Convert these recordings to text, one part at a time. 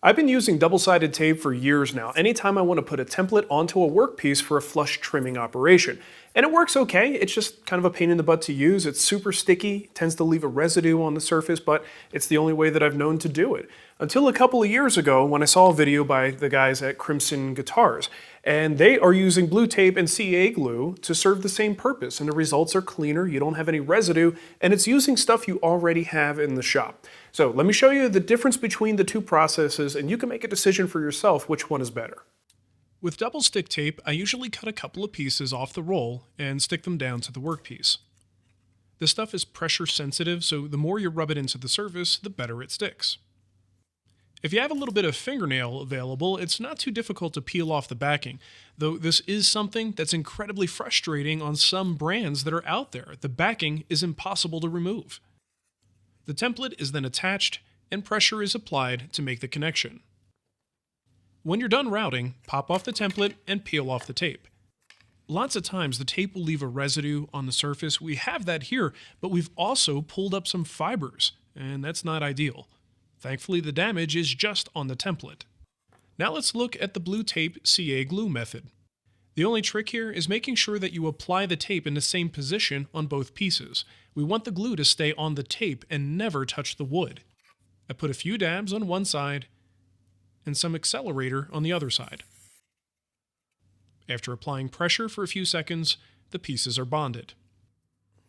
I've been using double-sided tape for years now, anytime I want to put a template onto a workpiece for a flush trimming operation. And it works okay, it's just kind of a pain in the butt to use. It's super sticky, tends to leave a residue on the surface, but it's the only way that I've known to do it. Until a couple of years ago when I saw a video by the guys at Crimson Guitars, and they are using blue tape and CA glue to serve the same purpose, and the results are cleaner, you don't have any residue, and it's using stuff you already have in the shop. So let me show you the difference between the two processes, and you can make a decision for yourself which one is better. With double stick tape, I usually cut a couple of pieces off the roll and stick them down to the workpiece. This stuff is pressure sensitive, so the more you rub it into the surface, the better it sticks. If you have a little bit of fingernail available, it's not too difficult to peel off the backing, though this is something that's incredibly frustrating on some brands that are out there. The backing is impossible to remove. The template is then attached, and pressure is applied to make the connection. When you're done routing, pop off the template and peel off the tape. Lots of times the tape will leave a residue on the surface. We have that here, but we've also pulled up some fibers, and that's not ideal. Thankfully, the damage is just on the template. Now let's look at the blue tape CA glue method. The only trick here is making sure that you apply the tape in the same position on both pieces. We want the glue to stay on the tape and never touch the wood. I put a few dabs on one side and some accelerator on the other side. After applying pressure for a few seconds, the pieces are bonded.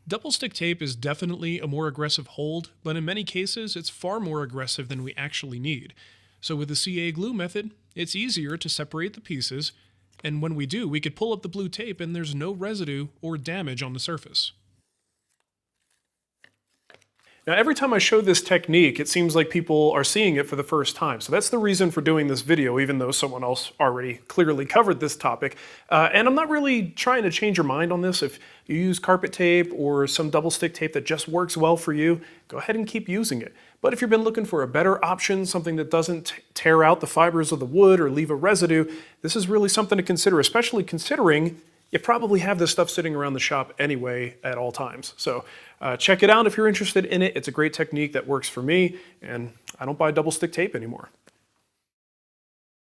Double stick tape is definitely a more aggressive hold, but in many cases it's far more aggressive than we actually need. So with the CA glue method, it's easier to separate the pieces, and when we do, we could pull up the blue tape and there's no residue or damage on the surface. Now, every time I show this technique, it seems like people are seeing it for the first time. So that's the reason for doing this video, even though someone else already clearly covered this topic. And I'm not really trying to change your mind on this. If you use carpet tape or some double stick tape that just works well for you, go ahead and keep using it. But if you've been looking for a better option, something that doesn't tear out the fibers of the wood or leave a residue, this is really something to consider, especially considering you probably have this stuff sitting around the shop anyway at all times. So check it out if you're interested in it. It's a great technique that works for me, and I don't buy double stick tape anymore.